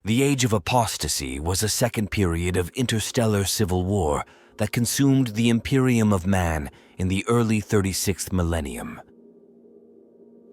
The Age of Apostasy was a second period of interstellar civil war that consumed the Imperium of Man in the early 36th millennium.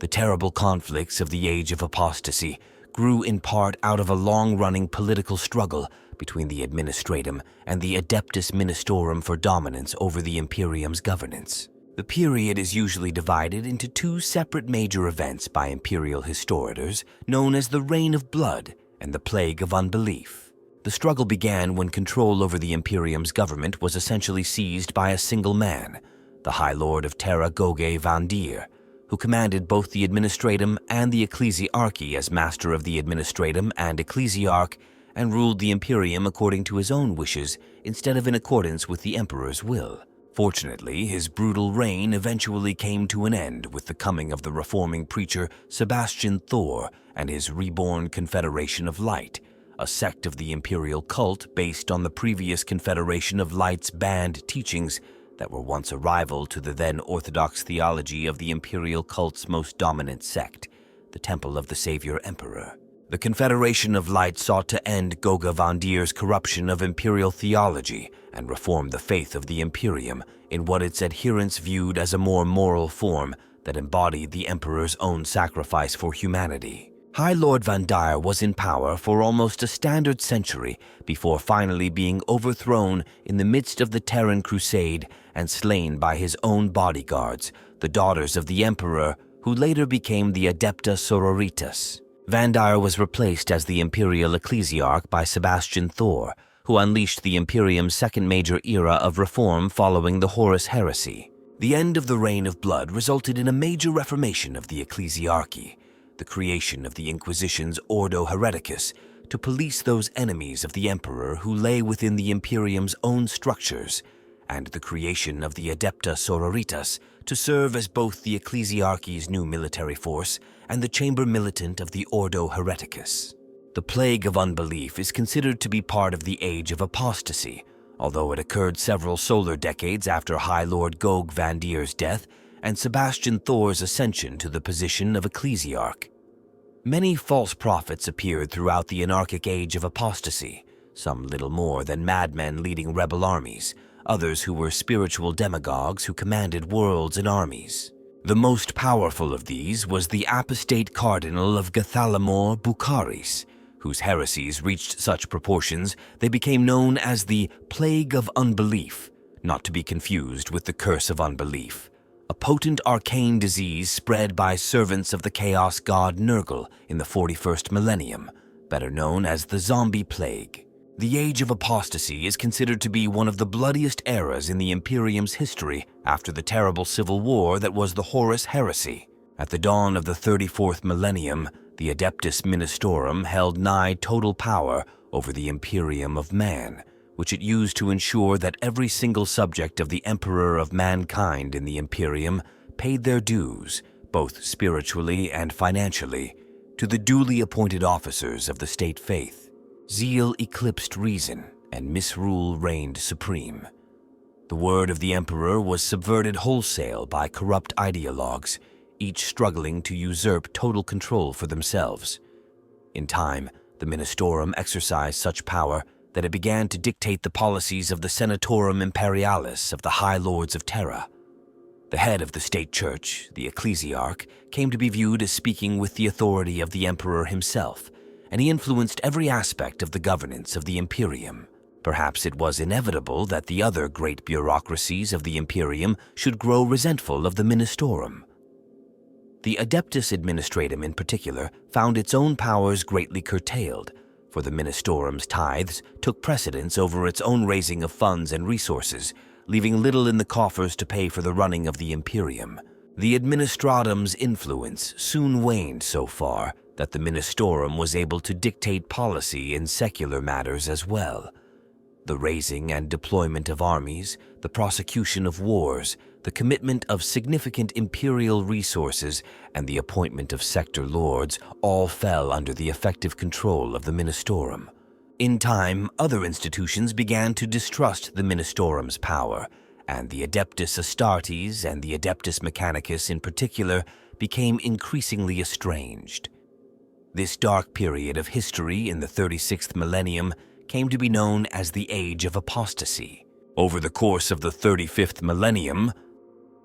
The terrible conflicts of the Age of Apostasy grew in part out of a long-running political struggle between the Administratum and the Adeptus Ministorum for dominance over the Imperium's governance. The period is usually divided into two separate major events by imperial historians, known as the Reign of Blood and the Plague of Unbelief. The struggle began when control over the Imperium's government was essentially seized by a single man, the High Lord of Terra Goge Vandire, who commanded both the Administratum and the Ecclesiarchy as master of the Administratum and Ecclesiarch, and ruled the Imperium according to his own wishes instead of in accordance with the Emperor's will. Fortunately, his brutal reign eventually came to an end with the coming of the reforming preacher Sebastian Thor and his reborn Confederation of Light, a sect of the imperial cult based on the previous Confederation of Light's banned teachings that were once a rival to the then orthodox theology of the imperial cult's most dominant sect, the Temple of the Savior Emperor. The Confederation of Light sought to end Goge Vandire's corruption of imperial theology and reform the faith of the Imperium in what its adherents viewed as a more moral form that embodied the Emperor's own sacrifice for humanity. High Lord Vandire was in power for almost a standard century before finally being overthrown in the midst of the Terran Crusade and slain by his own bodyguards, the daughters of the Emperor, who later became the Adepta Sororitas. Vandire was replaced as the imperial ecclesiarch by Sebastian Thor, who unleashed the Imperium's second major era of reform following the Horus Heresy. The end of the Reign of Blood resulted in a major reformation of the ecclesiarchy, the creation of the Inquisition's Ordo Hereticus to police those enemies of the Emperor who lay within the Imperium's own structures, and the creation of the Adepta Sororitas to serve as both the ecclesiarchy's new military force and the chamber militant of the Ordo Hereticus. The Plague of Unbelief is considered to be part of the Age of Apostasy, although it occurred several solar decades after High Lord Goge Vandire's death and Sebastian Thor's ascension to the position of ecclesiarch. Many false prophets appeared throughout the anarchic Age of Apostasy, some little more than madmen leading rebel armies, others who were spiritual demagogues who commanded worlds and armies. The most powerful of these was the apostate cardinal of Gathalamor, Bucharis, whose heresies reached such proportions they became known as the Plague of Unbelief, not to be confused with the Curse of Unbelief, a potent arcane disease spread by servants of the chaos god Nurgle in the 41st millennium, better known as the Zombie Plague. The Age of Apostasy is considered to be one of the bloodiest eras in the Imperium's history after the terrible civil war that was the Horus Heresy. At the dawn of the 34th millennium, the Adeptus Ministorum held nigh total power over the Imperium of Man, which it used to ensure that every single subject of the Emperor of Mankind in the Imperium paid their dues, both spiritually and financially, to the duly appointed officers of the state faith. Zeal eclipsed reason, and misrule reigned supreme. The word of the Emperor was subverted wholesale by corrupt ideologues, each struggling to usurp total control for themselves. In time, the Ministorum exercised such power that it began to dictate the policies of the Senatorum Imperialis of the High Lords of Terra. The head of the state church, the ecclesiarch, came to be viewed as speaking with the authority of the Emperor himself, and he influenced every aspect of the governance of the Imperium. Perhaps it was inevitable that the other great bureaucracies of the Imperium should grow resentful of the Ministorum. The Adeptus Administratum in particular found its own powers greatly curtailed, for the Ministorum's tithes took precedence over its own raising of funds and resources, leaving little in the coffers to pay for the running of the Imperium. The Administratum's influence soon waned so far that the Ministorum was able to dictate policy in secular matters as well. The raising and deployment of armies, the prosecution of wars, the commitment of significant imperial resources, and the appointment of sector lords all fell under the effective control of the Ministorum. In time, other institutions began to distrust the Ministorum's power, and the Adeptus Astartes and the Adeptus Mechanicus in particular became increasingly estranged. This dark period of history in the 36th millennium came to be known as the Age of Apostasy. Over the course of the 35th millennium,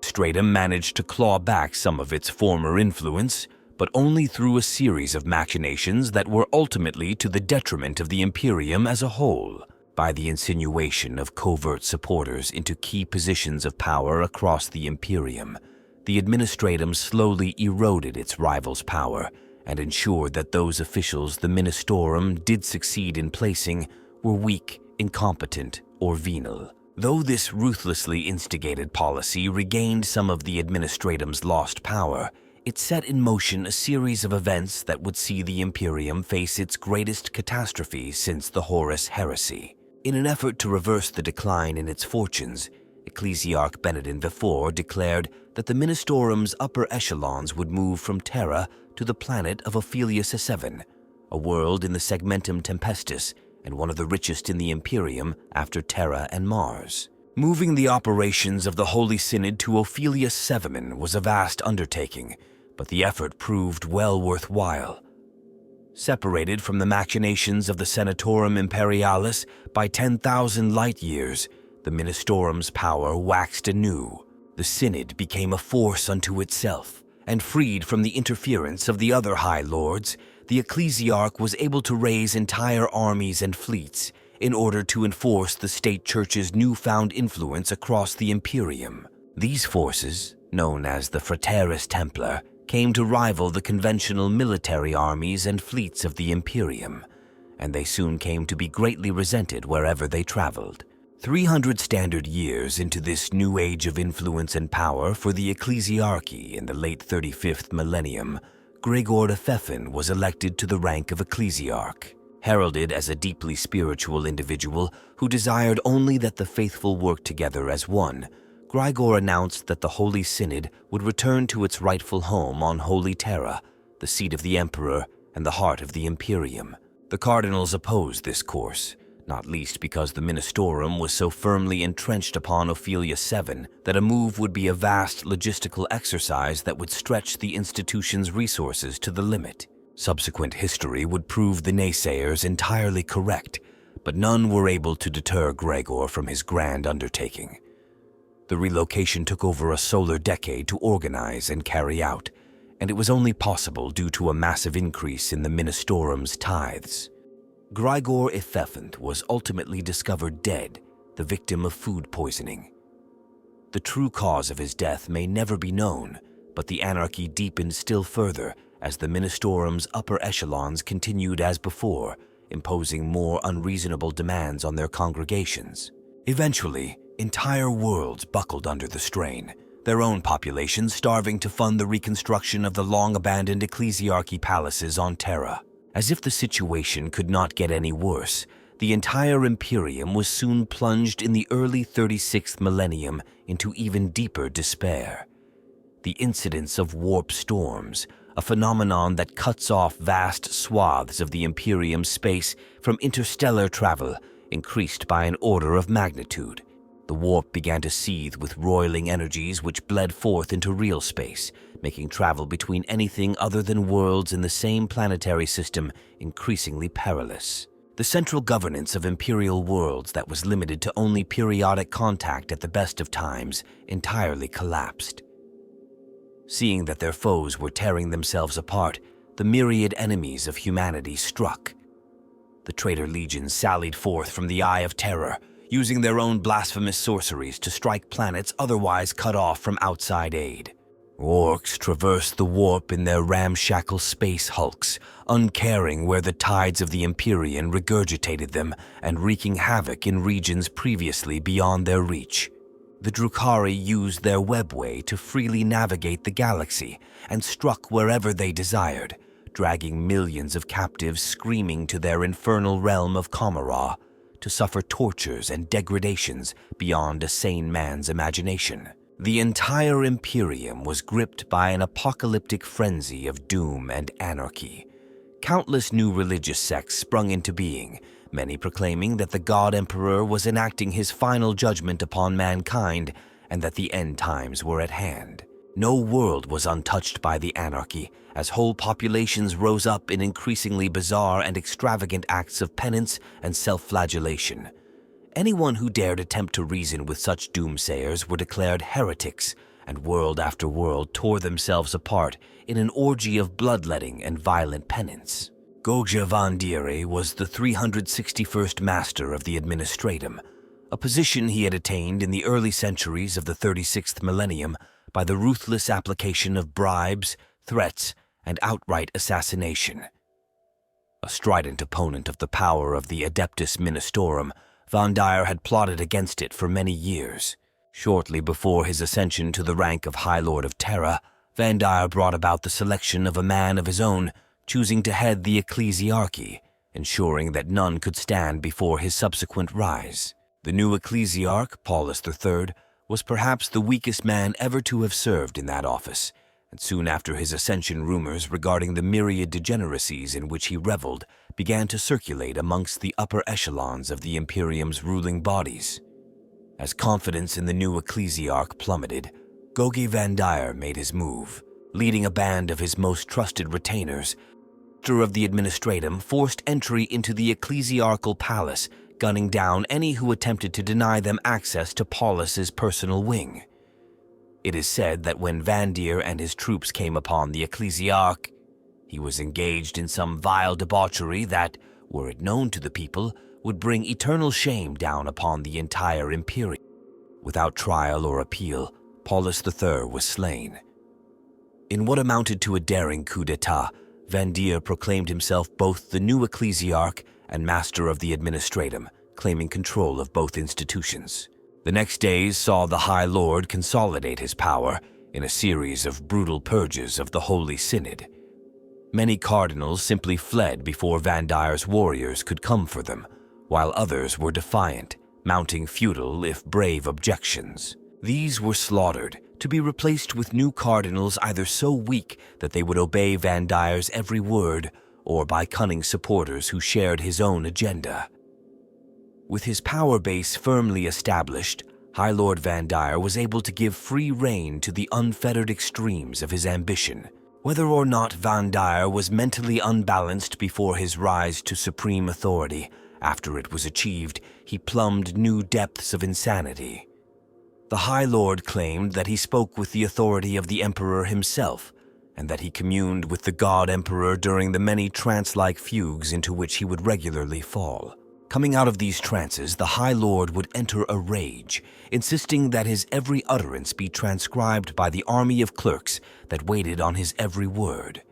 Stratum managed to claw back some of its former influence, but only through a series of machinations that were ultimately to the detriment of the Imperium as a whole, by the insinuation of covert supporters into key positions of power across the Imperium. The Administratum slowly eroded its rivals' power and ensured that those officials the Ministorum did succeed in placing were weak, incompetent, or venal. Though this ruthlessly instigated policy regained some of the Administratum's lost power, it set in motion a series of events that would see the Imperium face its greatest catastrophe since the Horus Heresy. In an effort to reverse the decline in its fortunes, Ecclesiarch Benedin IV declared that the Ministorum's upper echelons would move from Terra to the planet of Ophelius VII, a world in the Segmentum Tempestus and one of the richest in the Imperium after Terra and Mars. Moving the operations of the Holy Synod to Ophelius VII was a vast undertaking, but the effort proved well worthwhile. Separated from the machinations of the Senatorum Imperialis by 10,000 light-years, the Ministorum's power waxed anew. The Synod became a force unto itself, and freed from the interference of the other High Lords, the Ecclesiarch was able to raise entire armies and fleets in order to enforce the State Church's newfound influence across the Imperium. These forces, known as the Frateris Templar, came to rival the conventional military armies and fleets of the Imperium, and they soon came to be greatly resented wherever they traveled. 300 standard years into this new age of influence and power for the Ecclesiarchy in the late 35th millennium, Gregor de Pfeffin was elected to the rank of Ecclesiarch. Heralded as a deeply spiritual individual who desired only that the faithful work together as one, Gregor announced that the Holy Synod would return to its rightful home on Holy Terra, the seat of the Emperor and the heart of the Imperium. The cardinals opposed this course, not least because the Ministorum was so firmly entrenched upon Ophelius VII that a move would be a vast logistical exercise that would stretch the institution's resources to the limit. Subsequent history would prove the naysayers entirely correct, but none were able to deter Gregor from his grand undertaking. The relocation took over a solar decade to organize and carry out, and it was only possible due to a massive increase in the Ministorum's tithes. Gregor Ephephant was ultimately discovered dead, the victim of food poisoning. The true cause of his death may never be known, but the anarchy deepened still further as the Ministorum's upper echelons continued as before, imposing more unreasonable demands on their congregations. Eventually, entire worlds buckled under the strain, their own populations starving to fund the reconstruction of the long-abandoned ecclesiarchy palaces on Terra. As if the situation could not get any worse, the entire Imperium was soon plunged in the early 36th millennium into even deeper despair. The incidence of warp storms, a phenomenon that cuts off vast swaths of the Imperium's space from interstellar travel, increased by an order of magnitude. The warp began to seethe with roiling energies which bled forth into real space, making travel between anything other than worlds in the same planetary system increasingly perilous. The central governance of imperial worlds that was limited to only periodic contact at the best of times entirely collapsed. Seeing that their foes were tearing themselves apart, the myriad enemies of humanity struck. The traitor legions sallied forth from the Eye of Terror, using their own blasphemous sorceries to strike planets otherwise cut off from outside aid. Orcs traversed the warp in their ramshackle space hulks, uncaring where the tides of the Empyrean regurgitated them and wreaking havoc in regions previously beyond their reach. The Drukhari used their webway to freely navigate the galaxy and struck wherever they desired, dragging millions of captives screaming to their infernal realm of Kamara to suffer tortures and degradations beyond a sane man's imagination. The entire Imperium was gripped by an apocalyptic frenzy of doom and anarchy. Countless new religious sects sprung into being, many proclaiming that the God Emperor was enacting his final judgment upon mankind and that the end times were at hand. No world was untouched by the anarchy, as whole populations rose up in increasingly bizarre and extravagant acts of penance and self-flagellation. Anyone who dared attempt to reason with such doomsayers were declared heretics, and world after world tore themselves apart in an orgy of bloodletting and violent penance. Goge Vandire was the 361st Master of the Administratum, a position he had attained in the early centuries of the 36th millennium by the ruthless application of bribes, threats, and outright assassination. A strident opponent of the power of the Adeptus Ministorum, Vandire had plotted against it for many years. Shortly before his ascension to the rank of High Lord of Terra, Vandire brought about the selection of a man of his own, choosing to head the ecclesiarchy, ensuring that none could stand before his subsequent rise. The new ecclesiarch, Paulus III, was perhaps the weakest man ever to have served in that office, and soon after his ascension rumors regarding the myriad degeneracies in which he reveled began to circulate amongst the upper echelons of the Imperium's ruling bodies. As confidence in the new ecclesiarch plummeted, Goge Vandire made his move. Leading a band of his most trusted retainers, the Master of the Administratum forced entry into the ecclesiarchal palace, gunning down any who attempted to deny them access to Paulus's personal wing. It is said that when Vandire and his troops came upon the ecclesiarch, he was engaged in some vile debauchery that, were it known to the people, would bring eternal shame down upon the entire Imperium. Without trial or appeal, Paulus III was slain. In what amounted to a daring coup d'etat, Vandire proclaimed himself both the new ecclesiarch and Master of the Administratum, claiming control of both institutions. The next days saw the High Lord consolidate his power in a series of brutal purges of the Holy Synod. Many cardinals simply fled before Vandire's warriors could come for them, while others were defiant, mounting futile if brave objections. These were slaughtered, to be replaced with new cardinals either so weak that they would obey Vandire's every word, or by cunning supporters who shared his own agenda. With his power base firmly established, High Lord Vandire was able to give free rein to the unfettered extremes of his ambition. Whether or not Vandire was mentally unbalanced before his rise to supreme authority, after it was achieved, he plumbed new depths of insanity. The High Lord claimed that he spoke with the authority of the Emperor himself, and that he communed with the God Emperor during the many trance-like fugues into which he would regularly fall. Coming out of these trances, the High Lord would enter a rage, insisting that his every utterance be transcribed by the army of clerks that waited on his every word.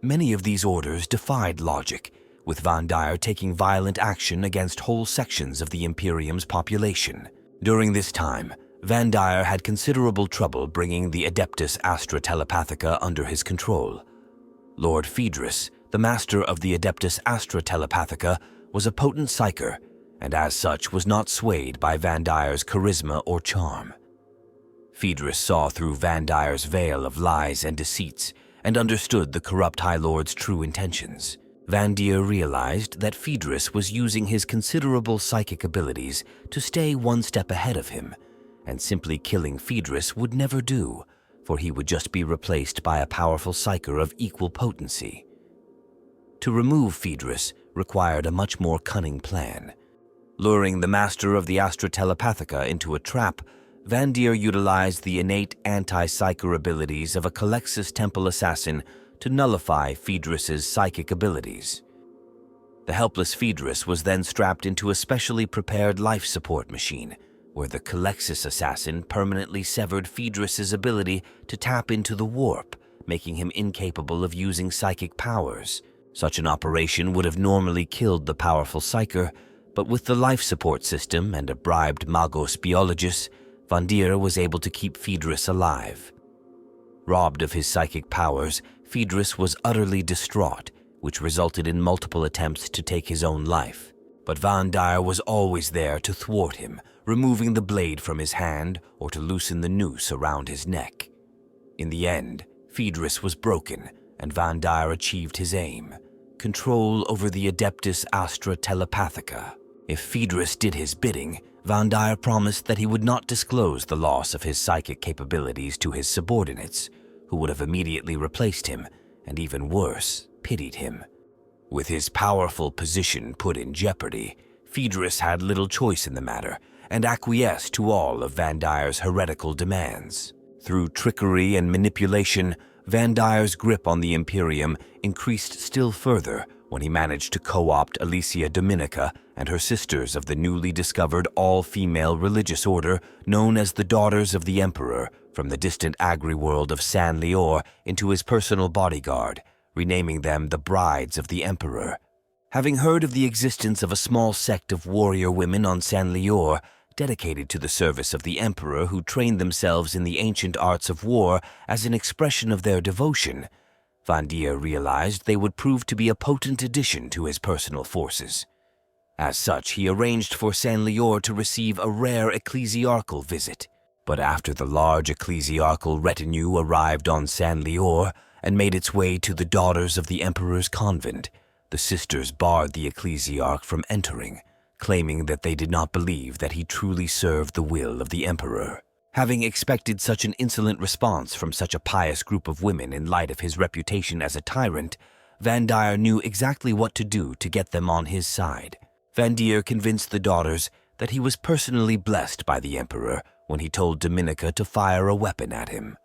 Many of these orders defied logic, with Vandire taking violent action against whole sections of the Imperium's population. During this time, Vandire had considerable trouble bringing the Adeptus Astra Telepathica under his control. Lord Phaedrus, the master of the Adeptus Astra Telepathica, was a potent psyker, and as such was not swayed by Vandire's charisma or charm. Phaedrus saw through Vandire's veil of lies and deceits, and understood the corrupt High Lord's true intentions. Vandire realized that Phaedrus was using his considerable psychic abilities to stay one step ahead of him, and simply killing Phaedrus would never do, for he would just be replaced by a powerful psyker of equal potency. To remove Phaedrus required a much more cunning plan. Luring the master of the Astra Telepathica into a trap, Vandire utilized the innate anti-psyker abilities of a Calexis Temple assassin to nullify Phaedrus's psychic abilities. The helpless Phaedrus was then strapped into a specially prepared life support machine, where the Calexis assassin permanently severed Phaedrus's ability to tap into the warp, making him incapable of using psychic powers. Such an operation would have normally killed the powerful psyker, but with the life support system and a bribed Magos Biologist, Vandire was able to keep Phaedrus alive. Robbed of his psychic powers, Phaedrus was utterly distraught, which resulted in multiple attempts to take his own life. But Vandire was always there to thwart him, removing the blade from his hand or to loosen the noose around his neck. In the end, Phaedrus was broken, and Vandire achieved his aim: control over the Adeptus Astra Telepathica. If Phaedrus did his bidding, Vandire promised that he would not disclose the loss of his psychic capabilities to his subordinates, who would have immediately replaced him, and even worse, pitied him. With his powerful position put in jeopardy, Phaedrus had little choice in the matter, and acquiesced to all of Vandire's heretical demands. Through trickery and manipulation, Vandire's grip on the Imperium increased still further when he managed to co-opt Alesia Dominica and her sisters of the newly discovered all-female religious order known as the Daughters of the Emperor from the distant agri-world of San Lior into his personal bodyguard, renaming them the Brides of the Emperor. Having heard of the existence of a small sect of warrior women on San Lior dedicated to the service of the Emperor who trained themselves in the ancient arts of war as an expression of their devotion, Vandire realized they would prove to be a potent addition to his personal forces. As such, he arranged for San Lior to receive a rare ecclesiarchal visit. But after the large ecclesiarchal retinue arrived on San Lior and made its way to the Daughters of the Emperor's convent, the sisters barred the ecclesiarch from entering, claiming that they did not believe that he truly served the will of the Emperor. Having expected such an insolent response from such a pious group of women in light of his reputation as a tyrant, Vandire knew exactly what to do to get them on his side. Vandire convinced the daughters that he was personally blessed by the Emperor when he told Dominica to fire a weapon at him.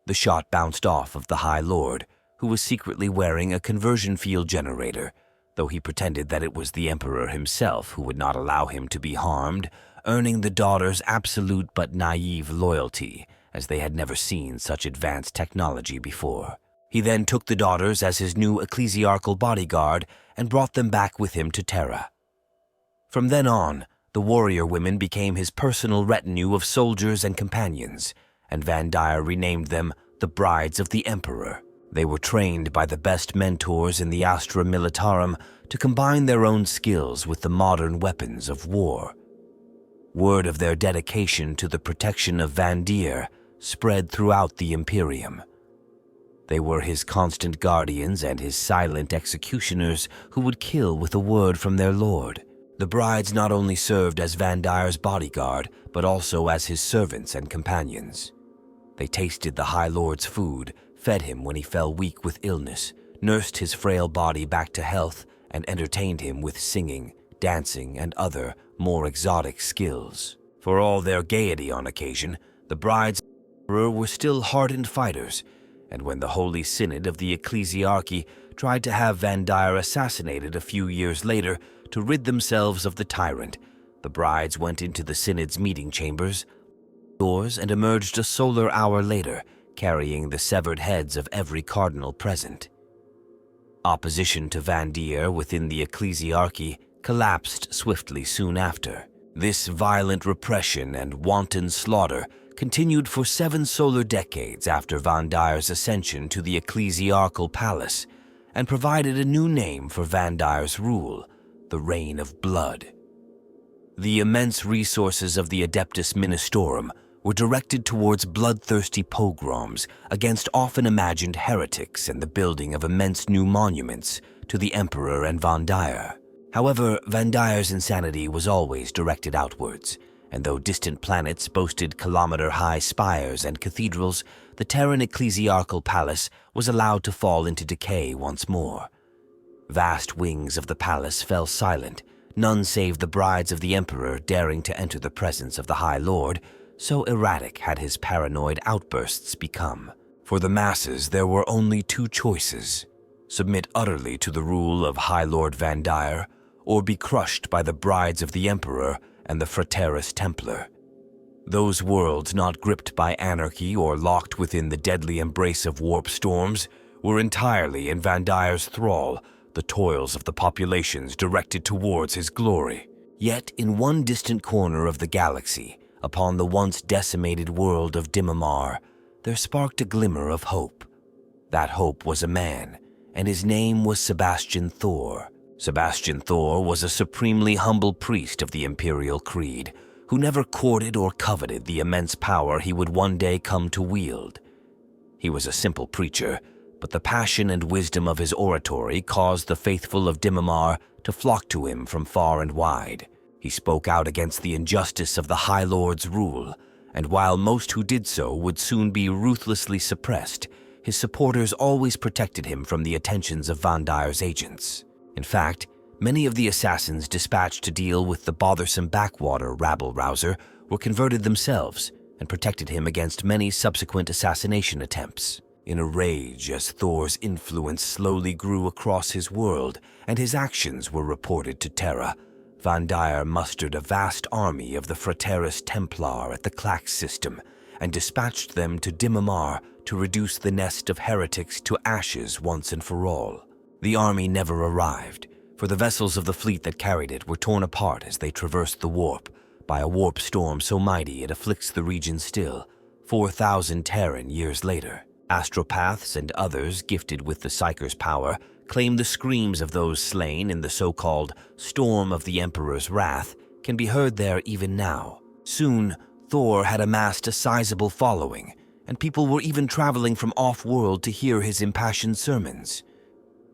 The shot bounced off of the High Lord, who was secretly wearing a conversion field generator, though he pretended that it was the Emperor himself who would not allow him to be harmed, earning the daughters absolute but naive loyalty, as they had never seen such advanced technology before. He then took the daughters as his new ecclesiarchal bodyguard and brought them back with him to Terra. From then on, the warrior women became his personal retinue of soldiers and companions, and Vandire renamed them the Brides of the Emperor. They were trained by the best mentors in the Astra Militarum to combine their own skills with the modern weapons of war. Word of their dedication to the protection of Vandire spread throughout the Imperium. They were his constant guardians and his silent executioners who would kill with a word from their lord. The brides not only served as Vandire's bodyguard, but also as his servants and companions. They tasted the High Lord's food, fed him when he fell weak with illness, nursed his frail body back to health, and entertained him with singing, dancing, and other, more exotic skills. For all their gaiety on occasion, the brides of the Emperor were still hardened fighters, and when the Holy Synod of the Ecclesiarchy tried to have Vandire assassinated a few years later to rid themselves of the tyrant, the brides went into the Synod's meeting chambers, doors, and emerged a solar hour later, carrying the severed heads of every cardinal present. Opposition to Vandire within the Ecclesiarchy collapsed swiftly soon after. This violent repression and wanton slaughter continued for 7 solar decades after Vandire's ascension to the ecclesiarchal palace, and provided a new name for Vandire's rule, the Reign of Blood. The immense resources of the Adeptus Ministorum were directed towards bloodthirsty pogroms against often imagined heretics and the building of immense new monuments to the Emperor and Vandire. However, Vandire's insanity was always directed outwards, and though distant planets boasted kilometer-high spires and cathedrals, the Terran ecclesiarchal palace was allowed to fall into decay once more. Vast wings of the palace fell silent, none save the brides of the Emperor daring to enter the presence of the High Lord, so erratic had his paranoid outbursts become. For the masses, there were only 2 choices: submit utterly to the rule of High Lord Vandire, or be crushed by the brides of the Emperor and the Frateris Templar. Those worlds not gripped by anarchy or locked within the deadly embrace of warp storms were entirely in Vandire's thrall, the toils of the populations directed towards his glory. Yet in one distant corner of the galaxy, upon the once decimated world of Dimamar, there sparked a glimmer of hope. That hope was a man, and his name was Sebastian Thor. Sebastian Thor was a supremely humble priest of the Imperial Creed, who never courted or coveted the immense power he would one day come to wield. He was a simple preacher, but the passion and wisdom of his oratory caused the faithful of Dimamar to flock to him from far and wide. He spoke out against the injustice of the High Lord's rule, and while most who did so would soon be ruthlessly suppressed, his supporters always protected him from the attentions of Vandire's agents. In fact, many of the assassins dispatched to deal with the bothersome backwater rabble-rouser were converted themselves and protected him against many subsequent assassination attempts. In a rage as Thor's influence slowly grew across his world and his actions were reported to Terra, Vandire mustered a vast army of the Frateris Templar at the Clax system and dispatched them to Dimamar to reduce the nest of heretics to ashes once and for all. The army never arrived, for the vessels of the fleet that carried it were torn apart as they traversed the warp by a warp storm so mighty it afflicts the region still, 4,000 Terran years later. Astropaths and others gifted with the Psyker's power claim the screams of those slain in the so-called Storm of the Emperor's Wrath can be heard there even now. Soon, Thor had amassed a sizable following, and people were even traveling from off-world to hear his impassioned sermons.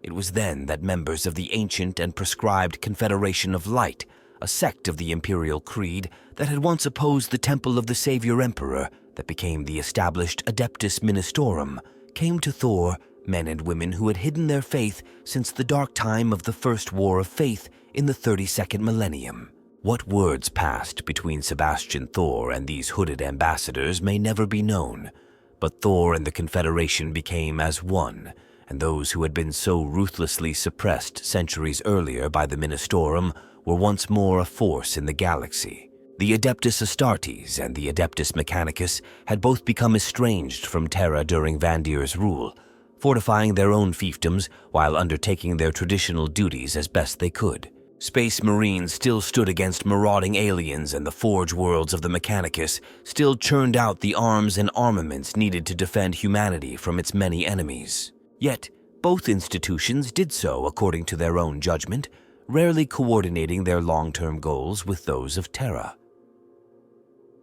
It was then that members of the ancient and prescribed Confederation of Light, a sect of the Imperial Creed that had once opposed the Temple of the Savior Emperor that became the established Adeptus Ministorum, came to Thor, men and women who had hidden their faith since the dark time of the First War of Faith in the 32nd millennium. What words passed between Sebastian Thor and these hooded ambassadors may never be known, but Thor and the Confederation became as one, and those who had been so ruthlessly suppressed centuries earlier by the Ministorum were once more a force in the galaxy. The Adeptus Astartes and the Adeptus Mechanicus had both become estranged from Terra during Vandire's rule, fortifying their own fiefdoms while undertaking their traditional duties as best they could. Space Marines still stood against marauding aliens, and the Forge worlds of the Mechanicus still churned out the arms and armaments needed to defend humanity from its many enemies. Yet, both institutions did so according to their own judgment, rarely coordinating their long-term goals with those of Terra.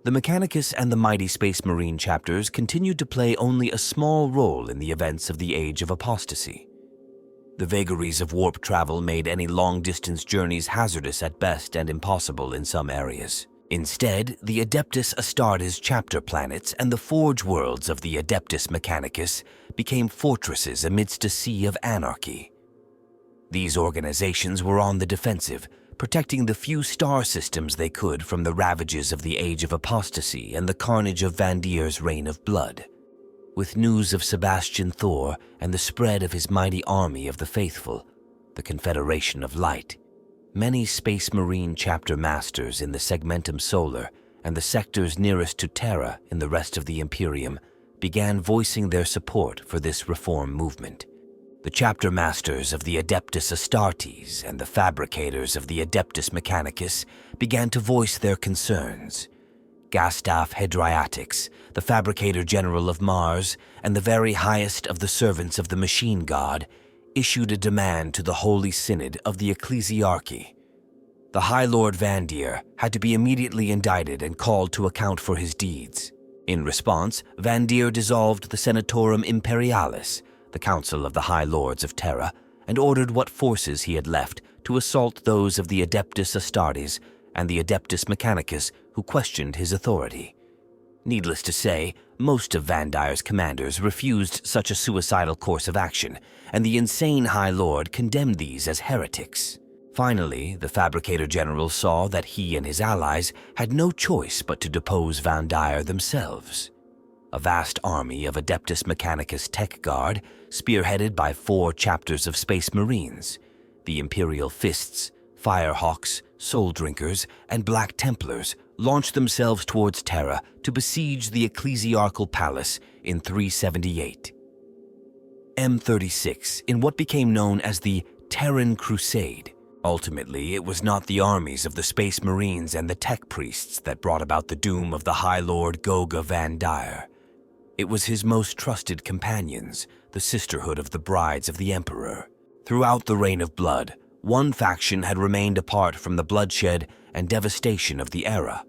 The Mechanicus and the mighty Space Marine chapters continued to play only a small role in the events of the Age of Apostasy. The vagaries of warp travel made any long-distance journeys hazardous at best and impossible in some areas. Instead, the Adeptus Astartes chapter planets and the Forge worlds of the Adeptus Mechanicus became fortresses amidst a sea of anarchy. These organizations were on the defensive, protecting the few star systems they could from the ravages of the Age of Apostasy and the carnage of Vandire's Reign of Blood. With news of Sebastian Thor and the spread of his mighty army of the faithful, the Confederation of Light, many Space Marine chapter masters in the Segmentum Solar and the sectors nearest to Terra in the rest of the Imperium began voicing their support for this reform movement. The chapter masters of the Adeptus Astartes and the fabricators of the Adeptus Mechanicus began to voice their concerns. Gastaf Hedriatix, the fabricator general of Mars and the very highest of the servants of the machine god, issued a demand to the Holy Synod of the Ecclesiarchy. The High Lord Vandire had to be immediately indicted and called to account for his deeds. In response, Vandire dissolved the Senatorum Imperialis, the Council of the High Lords of Terra, and ordered what forces he had left to assault those of the Adeptus Astartes and the Adeptus Mechanicus who questioned his authority. Needless to say, most of Vandire's commanders refused such a suicidal course of action, and the insane High Lord condemned these as heretics. Finally, the Fabricator General saw that he and his allies had no choice but to depose Vandire themselves. A vast army of Adeptus Mechanicus Tech Guard, spearheaded by 4 chapters of Space Marines, the Imperial Fists, Firehawks, Soul Drinkers, and Black Templars, launched themselves towards Terra to besiege the Ecclesiarchal Palace in 378. M36 in what became known as the Terran Crusade. Ultimately, it was not the armies of the Space Marines and the Tech Priests that brought about the doom of the High Lord Goge Vandire. It was his most trusted companions, the Sisterhood of the Brides of the Emperor. Throughout the Reign of Blood, one faction had remained apart from the bloodshed and devastation of the era.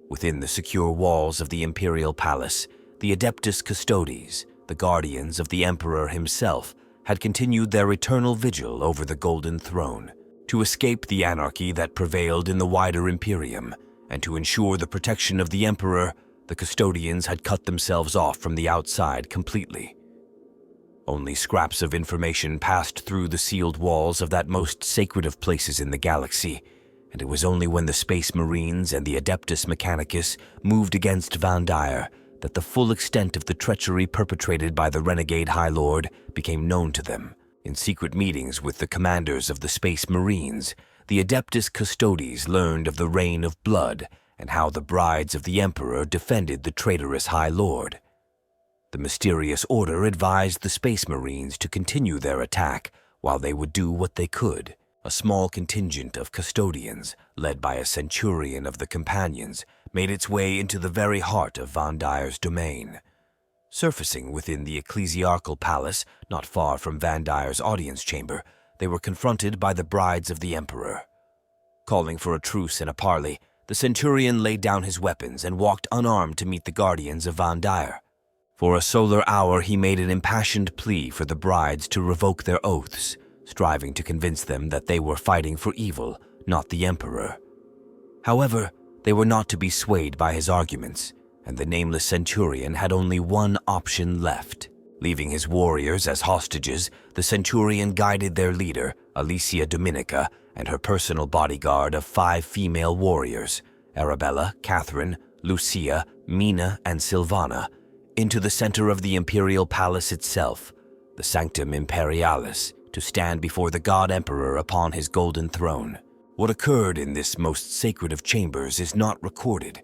Within the secure walls of the Imperial Palace, the Adeptus Custodes, the guardians of the Emperor himself, had continued their eternal vigil over the Golden Throne. To escape the anarchy that prevailed in the wider Imperium, and to ensure the protection of the Emperor, the custodians had cut themselves off from the outside completely. Only scraps of information passed through the sealed walls of that most sacred of places in the galaxy, and it was only when the Space Marines and the Adeptus Mechanicus moved against Vandire that the full extent of the treachery perpetrated by the renegade High Lord became known to them. In secret meetings with the commanders of the Space Marines, the Adeptus Custodes learned of the reign of blood and how the brides of the Emperor defended the traitorous High Lord. The mysterious order advised the Space Marines to continue their attack while they would do what they could. A small contingent of custodians, led by a centurion of the Companions, made its way into the very heart of Vandire's domain. Surfacing within the ecclesiarchal palace, not far from Vandire's audience chamber, they were confronted by the brides of the Emperor. Calling for a truce and a parley, the centurion laid down his weapons and walked unarmed to meet the guardians of Vandire. For a solar hour he made an impassioned plea for the brides to revoke their oaths, striving to convince them that they were fighting for evil, not the Emperor. However, they were not to be swayed by his arguments, and the nameless centurion had only one option left. Leaving his warriors as hostages, the centurion guided their leader, Alicia Dominica, and her personal bodyguard of 5 female warriors, Arabella, Catherine, Lucia, Mina, and Silvana, into the center of the imperial palace itself, the Sanctum Imperialis, to stand before the God Emperor upon his golden throne. What occurred in this most sacred of chambers is not recorded,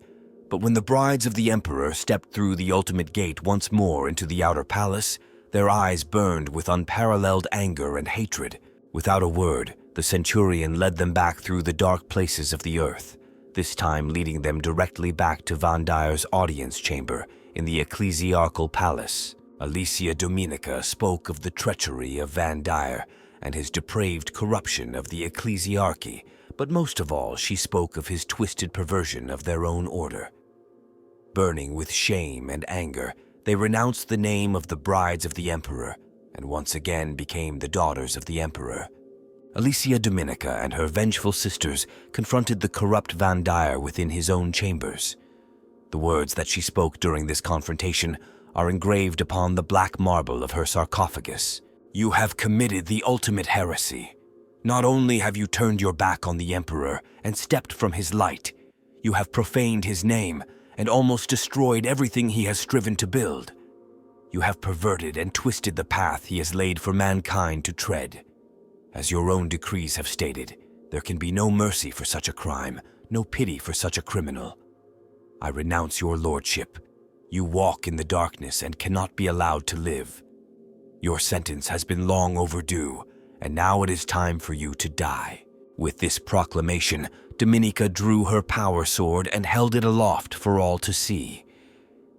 but when the brides of the Emperor stepped through the ultimate gate once more into the outer palace, their eyes burned with unparalleled anger and hatred. Without a word, the centurion led them back through the dark places of the earth, this time leading them directly back to Vandire's audience chamber in the ecclesiarchal palace. Alicia Dominica spoke of the treachery of Vandire and his depraved corruption of the ecclesiarchy, but most of all she spoke of his twisted perversion of their own order. Burning with shame and anger, they renounced the name of the brides of the Emperor and once again became the daughters of the Emperor. Alicia Dominica and her vengeful sisters confronted the corrupt Vandire within his own chambers. The words that she spoke during this confrontation are engraved upon the black marble of her sarcophagus. You have committed the ultimate heresy. Not only have you turned your back on the Emperor and stepped from his light, you have profaned his name and almost destroyed everything he has striven to build. You have perverted and twisted the path he has laid for mankind to tread. As your own decrees have stated, there can be no mercy for such a crime, no pity for such a criminal. I renounce your lordship. You walk in the darkness and cannot be allowed to live. Your sentence has been long overdue, and now it is time for you to die. With this proclamation, Dominica drew her power sword and held it aloft for all to see.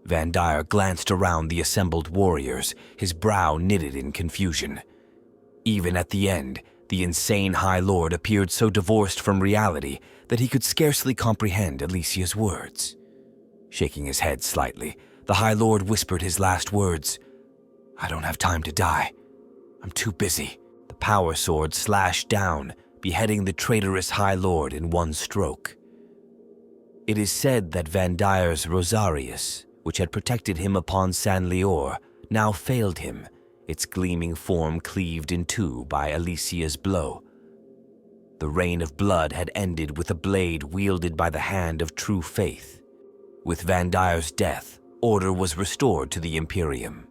Vandire glanced around the assembled warriors, his brow knitted in confusion. Even at the end, the insane High Lord appeared so divorced from reality that he could scarcely comprehend Alicia's words. Shaking his head slightly, the High Lord whispered his last words. I don't have time to die. I'm too busy. The power sword slashed down, beheading the traitorous High Lord in one stroke. It is said that Vandire's Rosarius, which had protected him upon San Lior, now failed him, its gleaming form cleaved in two by Alicia's blow. The reign of blood had ended with a blade wielded by the hand of true faith. With Vandire's death, order was restored to the Imperium.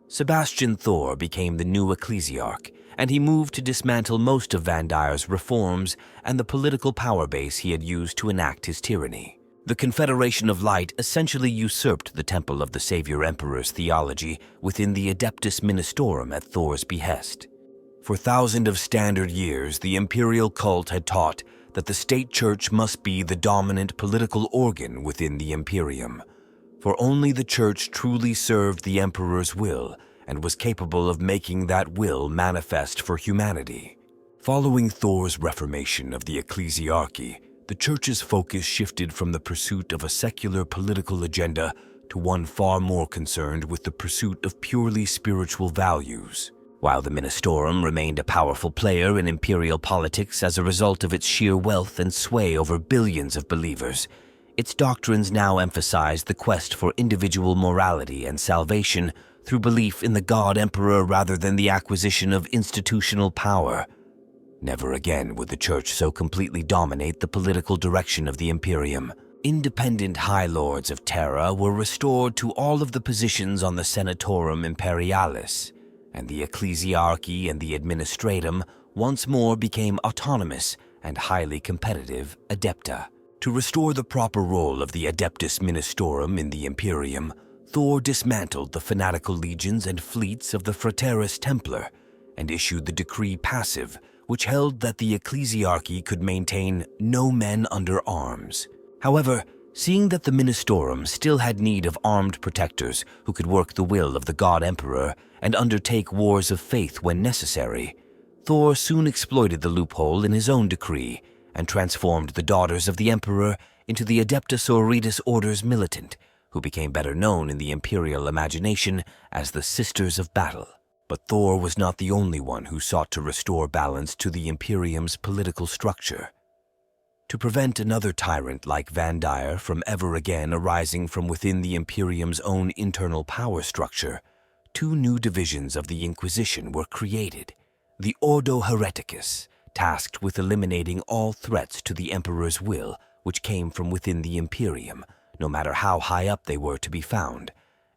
Sebastian Thor became the new ecclesiarch, and he moved to dismantle most of Vandire's reforms and the political power base he had used to enact his tyranny. The Confederation of Light essentially usurped the Temple of the Savior Emperor's theology within the Adeptus Ministorum at Thor's behest. For thousands of standard years, the imperial cult had taught that the state church must be the dominant political organ within the Imperium, for only the church truly served the Emperor's will and was capable of making that will manifest for humanity. Following Thor's reformation of the ecclesiarchy, the church's focus shifted from the pursuit of a secular political agenda to one far more concerned with the pursuit of purely spiritual values. While the Ministorum remained a powerful player in imperial politics as a result of its sheer wealth and sway over billions of believers, its doctrines now emphasized the quest for individual morality and salvation through belief in the God Emperor rather than the acquisition of institutional power. Never again would the Church so completely dominate the political direction of the Imperium. Independent High Lords of Terra were restored to all of the positions on the Senatorum Imperialis, and the Ecclesiarchy and the Administratum once more became autonomous and highly competitive adepta. To restore the proper role of the Adeptus Ministorum in the Imperium, Thor dismantled the fanatical legions and fleets of the Frateris Templar and issued the Decree Passive, which held that the Ecclesiarchy could maintain no men under arms. However, seeing that the Ministorum still had need of armed protectors who could work the will of the God Emperor and undertake wars of faith when necessary, Thor soon exploited the loophole in his own decree and transformed the daughters of the Emperor into the Adepta Sororitas Orders Militant, who became better known in the imperial imagination as the Sisters of Battle. But Thor was not the only one who sought to restore balance to the Imperium's political structure. To prevent another tyrant like Vandire from ever again arising from within the Imperium's own internal power structure, two new divisions of the Inquisition were created: the Ordo Hereticus, tasked with eliminating all threats to the Emperor's will which came from within the Imperium, no matter how high up they were to be found,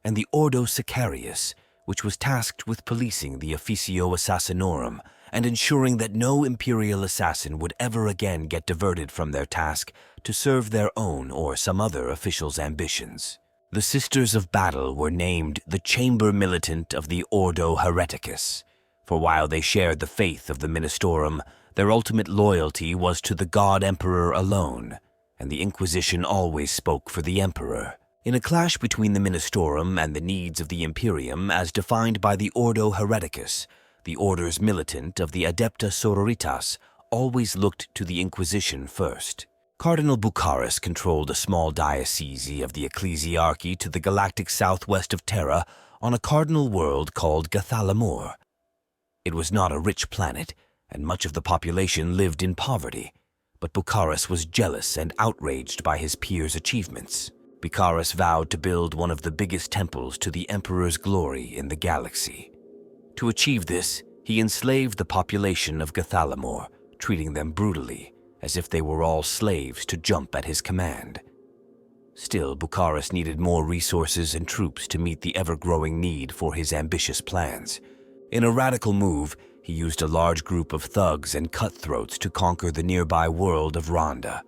and the Ordo Sicarius, which was tasked with policing the Officio Assassinorum and ensuring that no Imperial assassin would ever again get diverted from their task to serve their own or some other official's ambitions. The Sisters of Battle were named the Chamber Militant of the Ordo Hereticus, for while they shared the faith of the Ministorum, their ultimate loyalty was to the God Emperor alone, and the Inquisition always spoke for the Emperor. In a clash between the Ministorum and the needs of the Imperium as defined by the Ordo Hereticus, the Orders Militant of the Adepta Sororitas always looked to the Inquisition first. Cardinal Bucharis controlled a small diocese of the Ecclesiarchy to the galactic southwest of Terra on a cardinal world called Gathalamor. It was not a rich planet, and much of the population lived in poverty, but Bucharis was jealous and outraged by his peers' achievements. Bucharis vowed to build one of the biggest temples to the Emperor's glory in the galaxy. To achieve this, he enslaved the population of Gathalamor, treating them brutally, as if they were all slaves to jump at his command. Still, Bucharis needed more resources and troops to meet the ever-growing need for his ambitious plans. In a radical move, he used a large group of thugs and cutthroats to conquer the nearby world of Rhonda.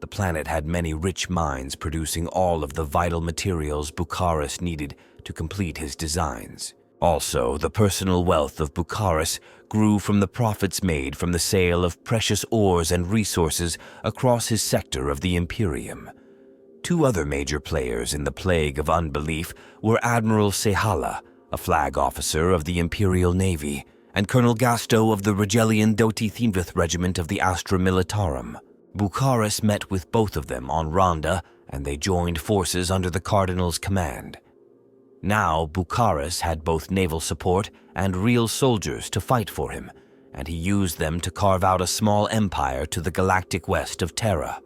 The planet had many rich mines producing all of the vital materials Bucharis needed to complete his designs. Also, the personal wealth of Bucharis grew from the profits made from the sale of precious ores and resources across his sector of the Imperium. Two other major players in the Plague of Unbelief were Admiral Sehala, a flag officer of the Imperial Navy, and Colonel Gasto of the Regelian Dotithimvith Regiment of the Astra Militarum. Bucharis met with both of them on Rhonda, and they joined forces under the Cardinal's command. Now, Bucharis had both naval support and real soldiers to fight for him, and he used them to carve out a small empire to the galactic west of Terra.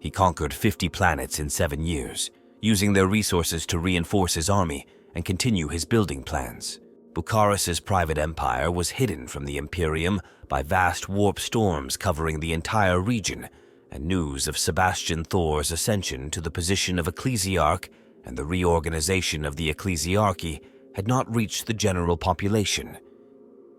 He conquered 50 planets in 7 years, using their resources to reinforce his army and continue his building plans. Bucharis's private empire was hidden from the Imperium by vast warp storms covering the entire region, and news of Sebastian Thor's ascension to the position of Ecclesiarch and the reorganization of the Ecclesiarchy had not reached the general population.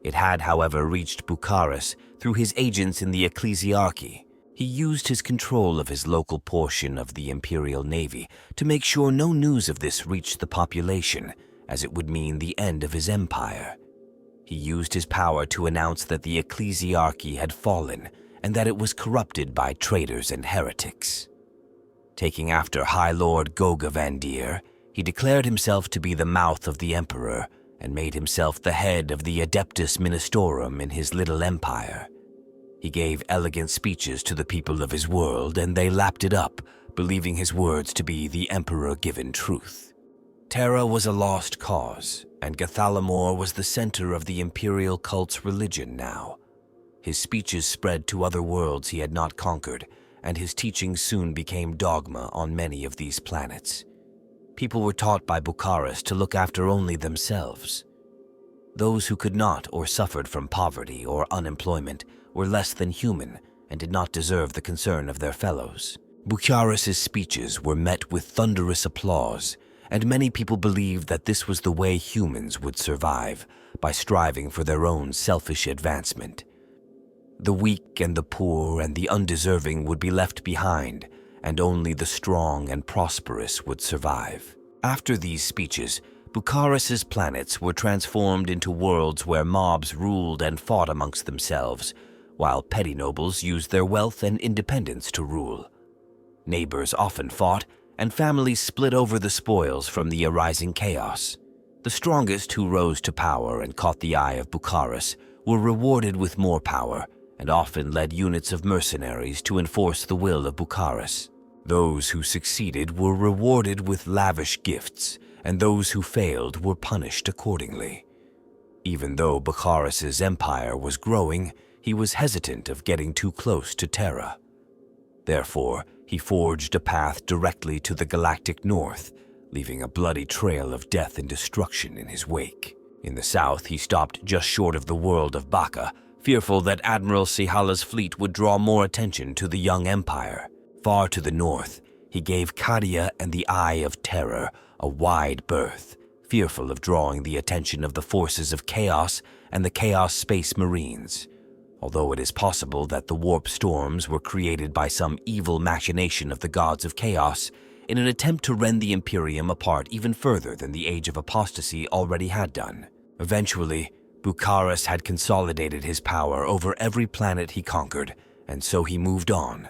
It had, however, reached Bucharis through his agents in the Ecclesiarchy. He used his control of his local portion of the Imperial Navy to make sure no news of this reached the population, as it would mean the end of his empire. He used his power to announce that the Ecclesiarchy had fallen and that it was corrupted by traitors and heretics. Taking after High Lord Goge Vandire, he declared himself to be the mouth of the Emperor and made himself the head of the Adeptus Ministorum in his little empire. He gave elegant speeches to the people of his world, and they lapped it up, believing his words to be the Emperor-given truth. Terra was a lost cause, And Gathalamor was the center of the imperial cult's religion now. His speeches spread to other worlds he had not conquered, and his teachings soon became dogma on many of these planets. People were taught by Bucharis to look after only themselves. Those who could not or suffered from poverty or unemployment were less than human and did not deserve the concern of their fellows. Bucharis's speeches were met with thunderous applause, and many people believed that this was the way humans would survive, by striving for their own selfish advancement. The weak and the poor and the undeserving would be left behind, and only the strong and prosperous would survive. After these speeches, Bucharis's planets were transformed into worlds where mobs ruled and fought amongst themselves, while petty nobles used their wealth and independence to rule. Neighbors often fought, and families split over the spoils from the arising chaos. The strongest who rose to power and caught the eye of Bucharis were rewarded with more power, and often led units of mercenaries to enforce the will of Bucharis. Those who succeeded were rewarded with lavish gifts, and those who failed were punished accordingly. Even though Bucharis's empire was growing, he was hesitant of getting too close to Terra. Therefore, he forged a path directly to the galactic north, leaving a bloody trail of death and destruction in his wake. In the south, he stopped just short of the world of Baka, fearful that Admiral Sihala's fleet would draw more attention to the young empire. Far to the north, he gave Kadia and the Eye of Terror a wide berth, fearful of drawing the attention of the forces of Chaos and the Chaos Space Marines. Although it is possible that the warp storms were created by some evil machination of the gods of Chaos, in an attempt to rend the Imperium apart even further than the Age of Apostasy already had done. Eventually, Bucharis had consolidated his power over every planet he conquered, and so he moved on.